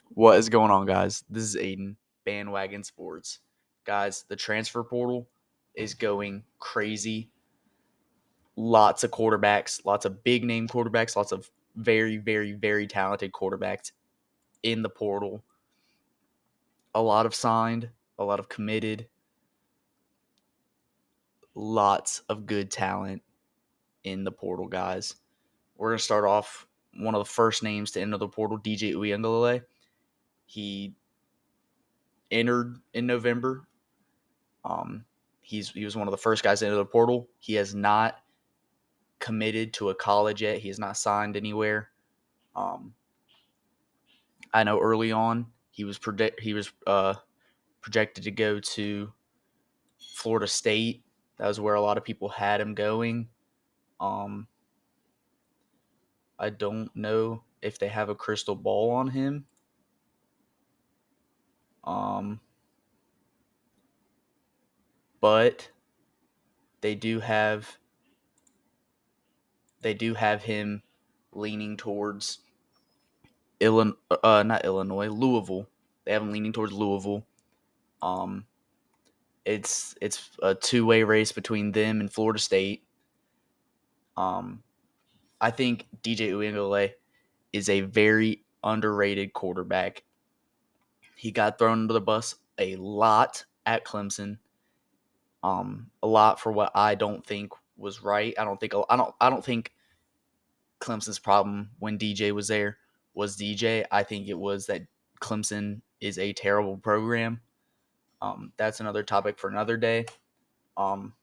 What is going on, guys? This is Aiden, Bandwagon Sports. Guys, the transfer portal is going crazy. Lots of quarterbacks, lots of big name quarterbacks, lots of very, very, very talented quarterbacks in the portal. A lot of signed, a lot of committed, lots of good talent in the portal, guys. We're going to start off one of the first names to enter the portal, DJ Uyunglele. He entered in November. He was one of the first guys into the portal. He has not committed to a college yet. He has not signed anywhere. Um, I know early on he was projected to go to Florida State. That was where a lot of people had him going. Um, I don't know if they have a crystal ball on him. Um, but they do have him leaning towards not Illinois, Louisville. They have him leaning towards Louisville. Um, it's a two-way race between them and Florida State. Um, I think DJ Uiagalelei is a very underrated quarterback. He got thrown under the bus a lot at Clemson. A lot for what I don't think was right. I don't think Clemson's problem when DJ was there was DJ. I think it was that Clemson is a terrible program. That's another topic for another day. Um,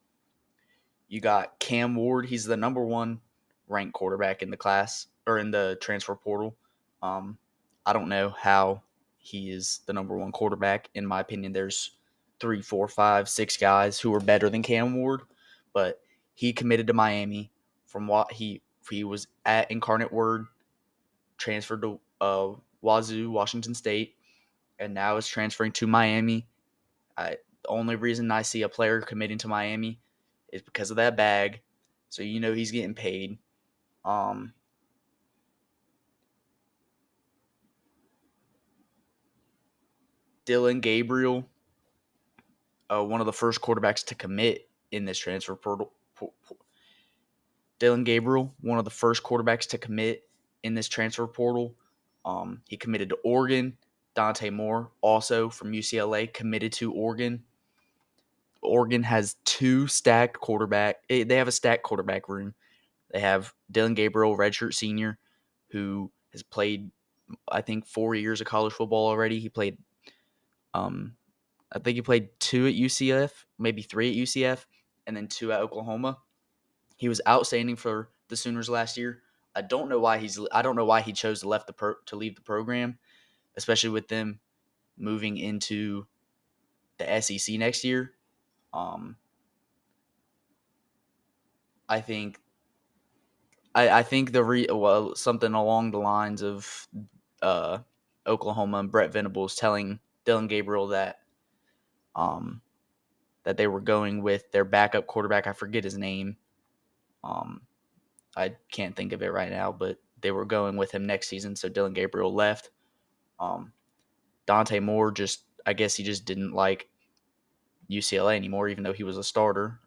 you got Cam Ward. He's the number one ranked quarterback in the class or in the transfer portal. Um, I don't know how he is the number one quarterback. In my opinion, there's 3, 4, 5, 6 guys who are better than Cam Ward, but he committed to Miami from what he was at Incarnate Word, transferred to Wazoo, Washington State, and now is transferring to Miami. The only reason I see a player committing to Miami is because of that bag. So you know he's getting paid. Um, Dylan Gabriel, one of the first quarterbacks to commit in this transfer portal. Dylan Gabriel, one of the first quarterbacks to commit in this transfer portal. He committed to Oregon. Dante Moore, also from UCLA, committed to Oregon. Oregon has two stacked quarterback. They have a stacked quarterback room. They have Dylan Gabriel, redshirt senior, who has played, I think, 4 years of college football already. He played, I think he played 2 at UCF, maybe 3 at UCF, and then 2 at Oklahoma. He was outstanding for the Sooners last year. I don't know why he chose to leave the program, especially with them moving into the SEC next year. Um, I think I think something along the lines of uh, Oklahoma and Brett Venables telling Dylan Gabriel um, that they were going with their backup quarterback. I forget his name. Um, I can't think of it right now, but they were going with him next season. So Dylan Gabriel left. Um, Dante Moore I guess he just didn't like UCLA anymore, even though he was a starter.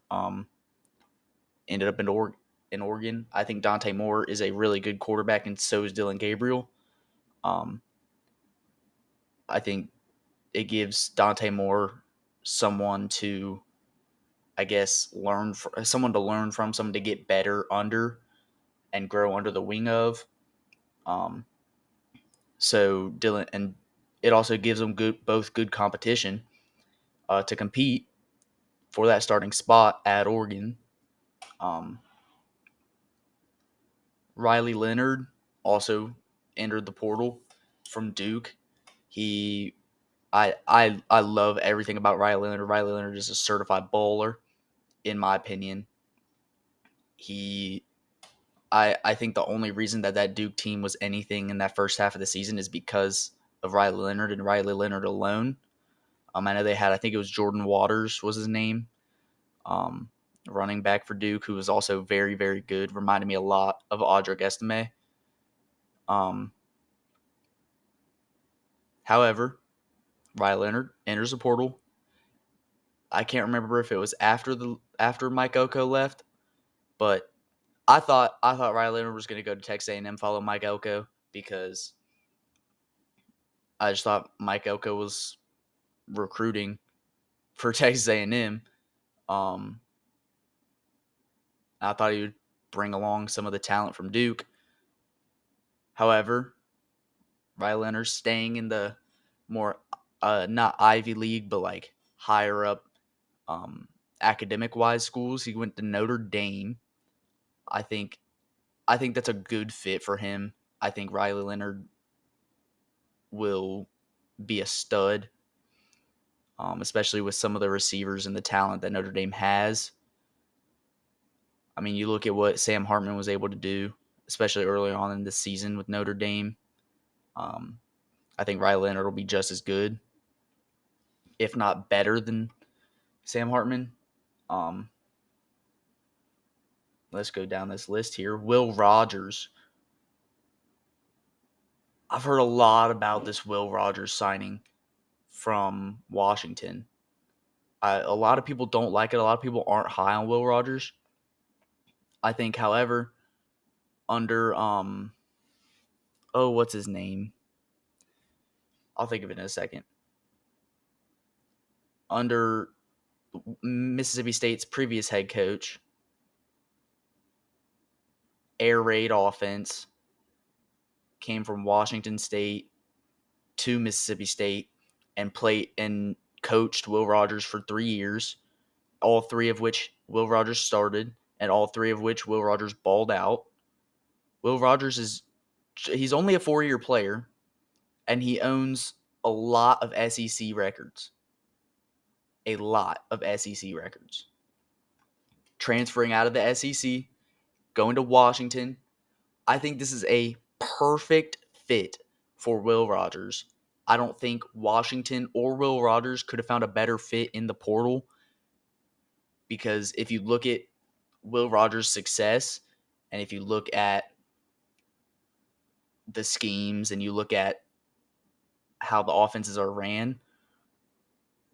Ended up in Oregon. I think Dante Moore is a really good quarterback, and so is Dylan Gabriel. Um, I think it gives Dante Moore someone to, I guess, someone to learn from, someone to get better under and grow under the wing of. Um, so Dylan, and it also gives them both good competition to compete for that starting spot at Oregon. Um, Riley Leonard also entered the portal from Duke. He, I love everything about Riley Leonard. Riley Leonard is a certified bowler, in my opinion. He, I think the only reason that Duke team was anything in that first half of the season is because of Riley Leonard and Riley Leonard alone. I know they had, I think it was Jordan Waters was his name, um, running back for Duke, who was also very, very good. Reminded me a lot of Audric Estime. Um, However, Riley Leonard enters the portal. I can't remember if it was after Mike Elko left, but I thought Riley Leonard was going to go to Texas A&M, follow Mike Elko, because I just thought Mike Elko was recruiting for Texas A&M. I thought he would bring along some of the talent from Duke. However, Riley Leonard's staying in the more not Ivy League, but like higher up academic wise schools. He went to Notre Dame. I think that's a good fit for him. I think Riley Leonard will be a stud, especially with some of the receivers and the talent that Notre Dame has. I mean, you look at what Sam Hartman was able to do, especially early on in the season with Notre Dame. I think Riley Leonard will be just as good, if not better than Sam Hartman. Let's go down this list here. Will Rogers. I've heard a lot about this Will Rogers signing from Washington. A lot of people don't like it. A lot of people aren't high on Will Rogers. I think, however, under what's his name? I'll think of it in a second. Under Mississippi State's previous head coach, air raid offense came from Washington State to Mississippi State and played and coached Will Rogers for 3 years, all 3 of which Will Rogers started, and all 3 of which Will Rogers balled out. Will Rogers he's only a 4-year player, and he owns a lot of SEC records. A lot of SEC records. Transferring out of the SEC, going to Washington, I think this is a perfect fit for Will Rogers. I don't think Washington or Will Rogers could have found a better fit in the portal, because if you look at Will Rogers' success, and if you look at the schemes and you look at how the offenses are ran,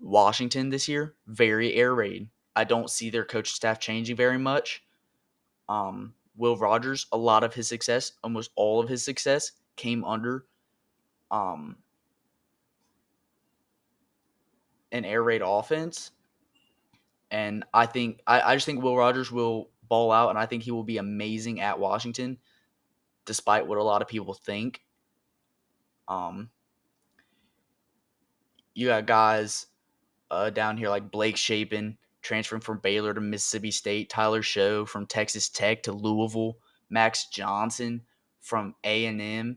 Washington this year, very air raid. I don't see their coaching staff changing very much. Will Rogers, a lot of his success, almost all of his success, came under an air raid offense. And I just think Will Rogers will ball out, and I think he will be amazing at Washington, despite what a lot of people think. You got guys down here like Blake Shapen transferring from Baylor to Mississippi State, Tyler Show from Texas Tech to Louisville, Max Johnson from A&M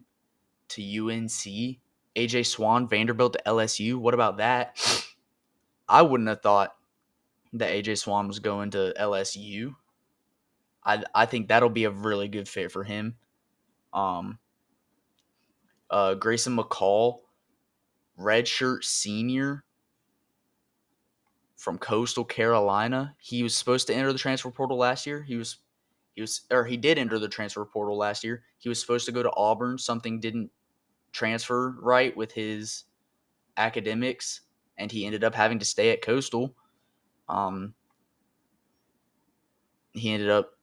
to UNC, AJ Swan, Vanderbilt to LSU. What about that? I wouldn't have thought that AJ Swan was going to LSU. I think that'll be a really good fit for him. Grayson McCall, redshirt senior from Coastal Carolina. He was supposed to enter the transfer portal last year. He did enter the transfer portal last year. He was supposed to go to Auburn. Something didn't transfer right with his academics, and he ended up having to stay at Coastal. He ended up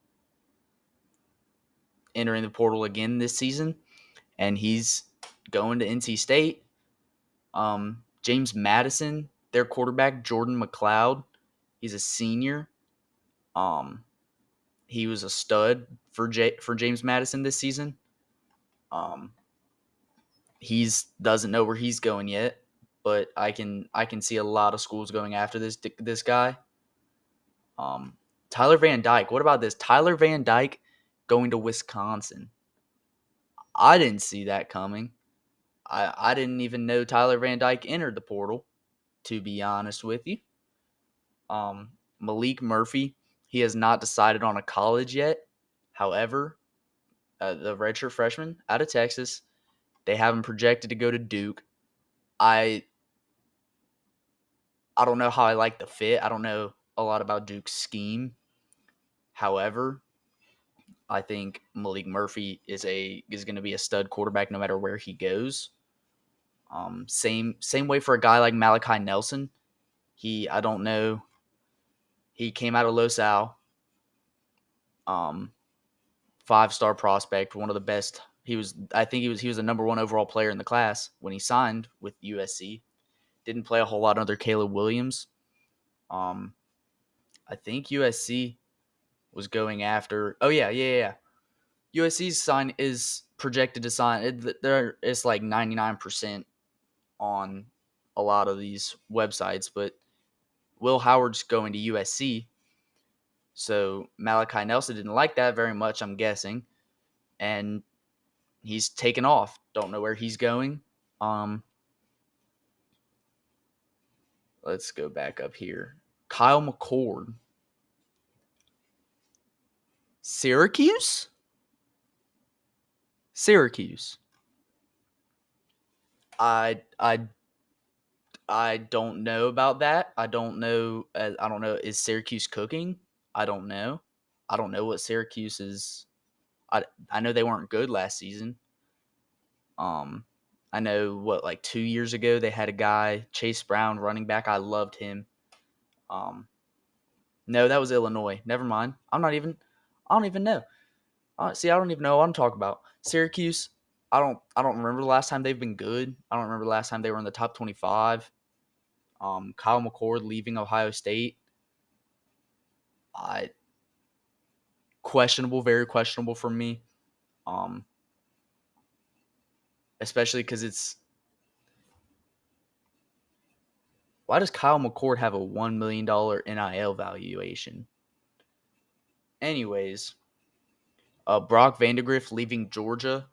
entering the portal again this season, and he's going to NC State. James Madison, their quarterback, Jordan McLeod, he's a senior. He was a stud for James Madison this season. He doesn't know where he's going yet, but I can see a lot of schools going after this guy. Tyler Van Dyke. What about this? Tyler Van Dyke going to Wisconsin. I didn't see that coming. I didn't even know Tyler Van Dyke entered the portal, to be honest with you. Malik Murphy, he has not decided on a college yet. However, the redshirt freshman out of Texas, they have him projected to go to Duke. I don't know how I like the fit. I don't know a lot about Duke's scheme. However, I think Malik Murphy is going to be a stud quarterback no matter where he goes. Same way for a guy like Malachi Nelson. I don't know. He came out of Los Al. 5-star prospect, one of the best. I think he was the number one overall player in the class when he signed with USC. Didn't play a whole lot under Caleb Williams. I think USC was going after. Oh yeah. USC's sign is projected to sign. It's like 99% on a lot of these websites, but Will Howard's going to USC. So Malachi Nelson didn't like that very much, I'm guessing, and he's taken off. Don't know where he's going. Let's go back up here. Kyle McCord, Syracuse. I I I don't know about that. I don't know. I don't know. Is Syracuse cooking? I don't know. I don't know what Syracuse is. I know they weren't good last season. Um, I know what, like 2 years ago they had a guy, Chase Brown, running back. I loved him. Um, no, that was Illinois. Never mind. I don't even know. See, I don't even know what I'm talking about. Syracuse. I don't remember the last time they've been good. I don't remember the last time they were in the top 25. Kyle McCord leaving Ohio State. I Questionable, very questionable for me. Um, Especially because it's why does Kyle McCord have a $1 million NIL valuation? Anyways, Brock Vandagriff leaving Georgia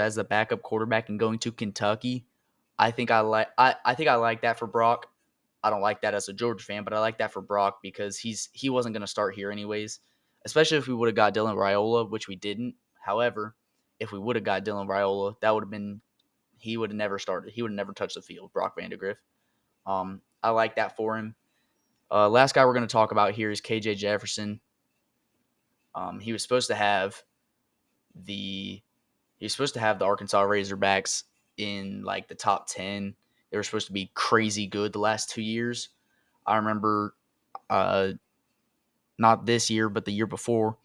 as the backup quarterback and going to Kentucky. I think I like that for Brock. I don't like that as a Georgia fan, but I like that for Brock because he wasn't going to start here anyways. Especially if we would have got Dylan Raiola, which we didn't. However, if we would have got Dylan Raiola, that would have been he would have never started. He would have never touched the field. Brock Vandagriff. I like that for him. Last guy we're going to talk about here is KJ Jefferson. He was supposed to have the Arkansas Razorbacks in like the top 10. They were supposed to be crazy good the last 2 years. I remember not this year, but the year before.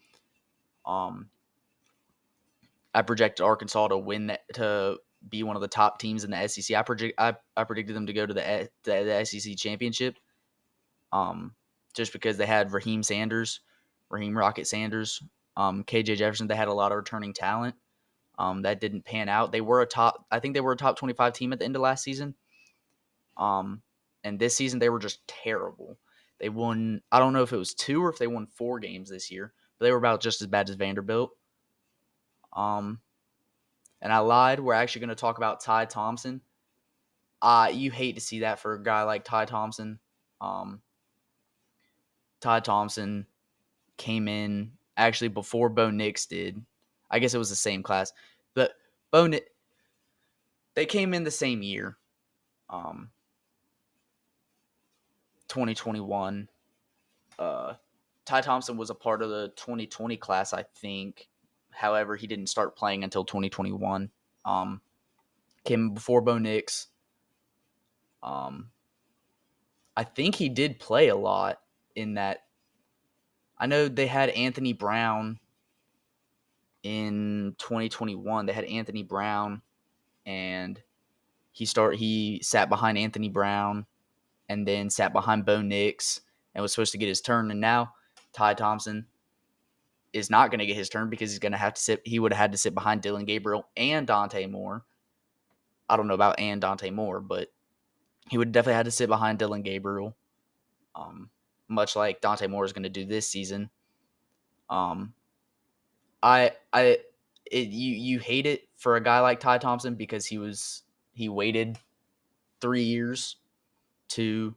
I projected Arkansas to win to be one of the top teams in the SEC. I predicted them to go to the SEC championship. Just because they had Raheem Rocket Sanders, KJ Jefferson. They had a lot of returning talent. That didn't pan out. I think they were a top 25 team at the end of last season. And this season they were just terrible. They won, I don't know if it was 2 or if they won 4 games this year, but they were about just as bad as Vanderbilt. And I lied. We're actually going to talk about Ty Thompson. You hate to see that for a guy like Ty Thompson. Ty Thompson came in actually before Bo Nix did. I guess it was the same class, but they came in the same year, 2021. Ty Thompson was a part of the 2020 class, I think. However, he didn't start playing until 2021. Came before Bo Nix. I think he did play a lot in that. I know they had Anthony Brown in 2021. They had Anthony Brown, and he sat behind Anthony Brown and then sat behind Bo Nix and was supposed to get his turn. And now Ty Thompson is not going to get his turn because he would have had to sit behind Dillon Gabriel and Dante Moore. I don't know about Dante Moore, but he would definitely have to sit behind Dillon Gabriel, much like Dante Moore is going to do this season. You hate it for a guy like Ty Thompson because he waited 3 years to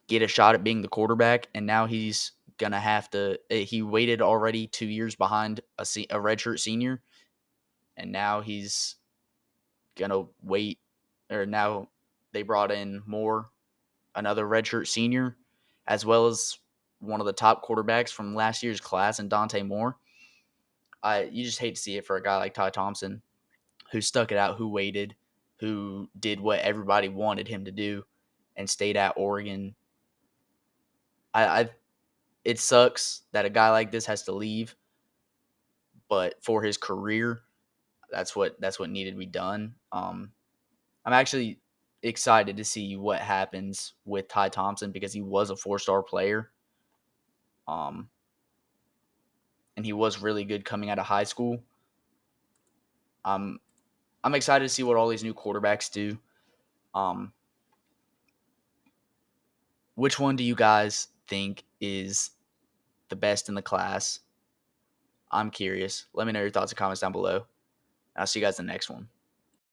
get a shot at being the quarterback, and now he's gonna have to. He waited already 2 years behind a redshirt senior, and now he's gonna wait. Or now they brought in another redshirt senior, as well as one of the top quarterbacks from last year's class, and Dante Moore. You just hate to see it for a guy like Ty Thompson, who stuck it out, who waited, who did what everybody wanted him to do, and stayed at Oregon. I it sucks that a guy like this has to leave, but for his career, that's what needed to be done. I'm actually excited to see what happens with Ty Thompson because he was a 4-star player. Um, and he was really good coming out of high school. I'm excited to see what all these new quarterbacks do. Um, which one do you guys think is the best in the class? I'm curious. Let me know your thoughts and comments down below. I'll see you guys in the next one.